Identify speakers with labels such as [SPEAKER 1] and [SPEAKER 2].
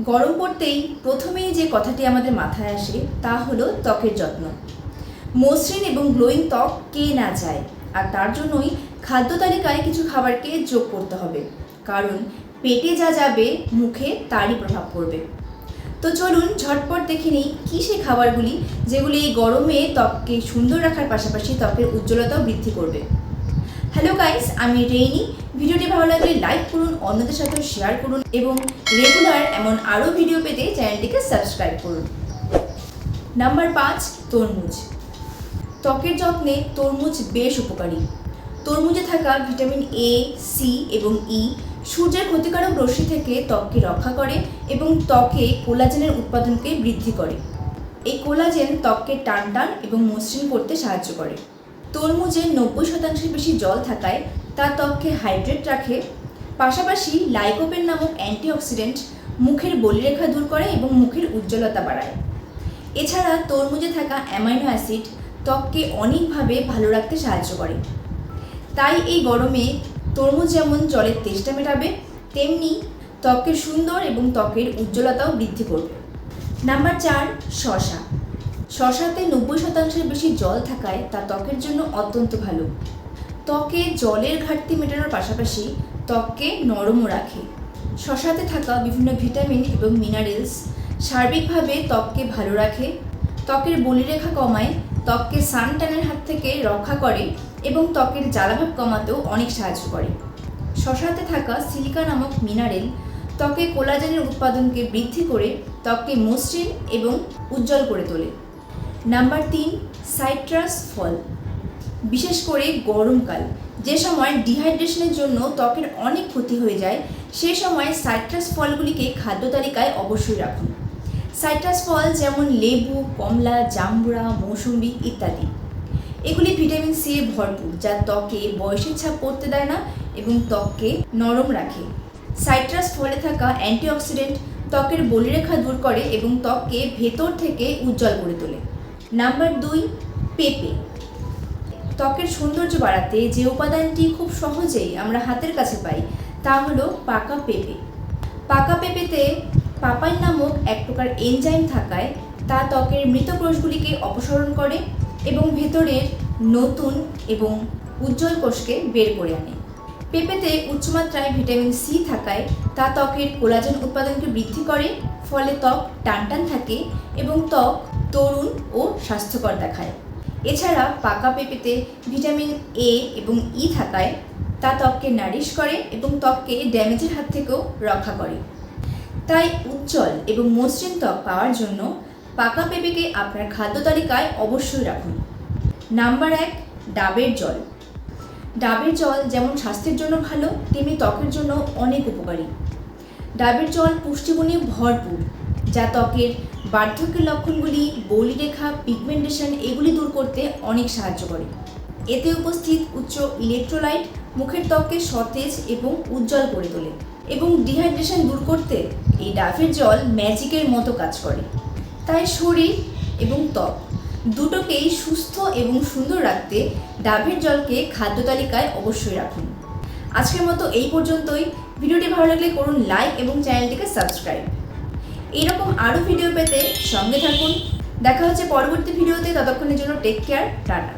[SPEAKER 1] গরম পড়তেই প্রথমেই যে কথাটি আমাদের মাথায় আসে তা হলো ত্বকের যত্ন। মসৃণ এবং গ্লোয়িং ত্বক কে না চায়, আর তার জন্যই খাদ্য তালিকায় কিছু খাবারকে যোগ করতে হবে, কারণ পেটে যা যাবে মুখে তারই প্রভাব পড়বে। তো চলুন ঝটপট দেখে নিই কী সেই খাবারগুলি যেগুলি এই গরমে ত্বককে সুন্দর রাখার পাশাপাশি ত্বকের উজ্জ্বলতাও বৃদ্ধি করবে। হ্যালো গাইস, আমি রেইনি। ভিডিওটি ভালো লাগলে লাইক করুন, অন্যদের সাথেও শেয়ার করুন এবং রেগুলার এমন আরও ভিডিও পেতে চ্যানেলটিকে সাবস্ক্রাইব করুন। নাম্বার 5, তরমুজ। ত্বকের যত্নে তরমুজ বেশ উপকারী। তরমুজে থাকা ভিটামিন এ, সি এবং ই সূর্যের ক্ষতিকারক রশ্মি থেকে ত্বককে রক্ষা করে এবং ত্বকে কোলাজেনের উৎপাদনকে বৃদ্ধি করে। এই কোলাজেন ত্বককে টানটান এবং মসৃণ করতে সাহায্য করে। তরমুজে 90% বেশি জল থাকায় তা ত্বককে হাইড্রেট রাখে। পাশাপাশি লাইকোপেন নামক অ্যান্টিঅক্সিডেন্ট মুখের বলিরেখা দূর করে এবং মুখের উজ্জ্বলতা বাড়ায়। এছাড়া তরমুজে থাকা অ্যামাইনো অ্যাসিড ত্বককে অনেকভাবে ভালো রাখতে সাহায্য করে। তাই এই গরমে তরমুজ যেমন জলের তেষ্টা মেটাবে, তেমনি ত্বকের সুন্দর এবং ত্বকের উজ্জ্বলতাও বৃদ্ধি করবে। নাম্বার 4, শসা। শসাতে 90% বেশি জল থাকায় তা ত্বকের জন্য অত্যন্ত ভালো। ত্বকে জলের ঘাটতি মেটানোর পাশাপাশি ত্বককে নরমও রাখে। শসাতে থাকা বিভিন্ন ভিটামিন এবং মিনারেলস সার্বিকভাবে ত্বককে ভালো রাখে, ত্বকের বলিরেখা কমায়, ত্বককে সানট্যানের হাত থেকে রক্ষা করে এবং ত্বকের জ্বালাভাব কমাতেও অনেক সাহায্য করে। শসাতে থাকা সিলিকা নামক মিনারেল ত্বকে কোলাজেনের উৎপাদনকে বৃদ্ধি করে ত্বককে মসৃণ এবং উজ্জ্বল করে তোলে। নাম্বার 3, সাইট্রাস ফল। বিশেষ করে গরমকাল, যে সময় ডিহাইড্রেশনের জন্য ত্বকের অনেক ক্ষতি হয়ে যায়, সে সময় সাইট্রাস ফলগুলিকে খাদ্য তালিকায় অবশ্যই রাখুন। সাইট্রাস ফল যেমন লেবু, কমলা, জাম্বুরা, মৌসুম্বি ইত্যাদি। এগুলি ভিটামিন সি এ ভরপুর, যা ত্বকে বয়সের ছাপ পড়তে দেয় না এবং ত্বককে নরম রাখে। সাইট্রাস ফলে থাকা অ্যান্টিঅক্সিডেন্ট ত্বকের বলিরেখা দূর করে এবং ত্বককে ভেতর থেকে উজ্জ্বল করে তোলে। নাম্বার 2, পেঁপে। ত্বকের সৌন্দর্য বাড়াতে যে উপাদানটি খুব সহজেই আমরা হাতের কাছে পাই তা হলো পাকা পেঁপে। পাকা পেঁপেতে পাপাইন নামক এক প্রকার এনজাইম থাকায় তা ত্বকের মৃত কোষগুলিকে অপসারণ করে এবং ভেতরের নতুন এবং উজ্জ্বল কোষকে বের করে আনে। পেঁপেতে উচ্চমাত্রায় ভিটামিন সি থাকায় তা ত্বকের কোলাজেন উৎপাদনকে বৃদ্ধি করে, ফলে ত্বক টানটান থাকে এবং ত্বক তরুণ ও স্বাস্থ্যকর দেখায়। এছাড়া পাকা পেঁপেতে ভিটামিন এ এবং ই থাকায় তা ত্বককে নারিশ করে এবং ত্বককে ড্যামেজের হাত থেকেও রক্ষা করে। তাই উজ্জ্বল এবং মসৃণ ত্বক পাওয়ার জন্য পাকা পেঁপেকে আপনার খাদ্য তালিকায় অবশ্যই রাখুন। নাম্বার 1, ডাবের জল। ডাবের জল যেমন স্বাস্থ্যের জন্য ভালো, তেমনি ত্বকের জন্য অনেক উপকারী। ডাবের জল পুষ্টিগুণে ভরপুর, যা ত্বকের বার্ধক্যের লক্ষণগুলি, বলিরেখা, পিগমেন্টেশন এগুলি দূর করতে অনেক সাহায্য করে। এতে উপস্থিত উচ্চ ইলেকট্রোলাইট মুখের ত্বককে সতেজ এবং উজ্জ্বল করে তোলে এবং ডিহাইড্রেশন দূর করতে এই ডাবের জল ম্যাজিকের মতো কাজ করে। তাই শরীর এবং ত্বক দুটোকেই সুস্থ এবং সুন্দর রাখতে ডাবের জলকে খাদ্য তালিকায় অবশ্যই রাখুন। আজকের মতো এই পর্যন্তই। ভিডিওটি ভালো লাগলে করুন লাইক এবং চ্যানেলটিকে সাবস্ক্রাইব। এইরকম আরও ভিডিও পেতে সঙ্গে থাকুন। দেখা হচ্ছে পরবর্তী ভিডিওতে, ততক্ষণের জন্য টেক কেয়ার, টাটা।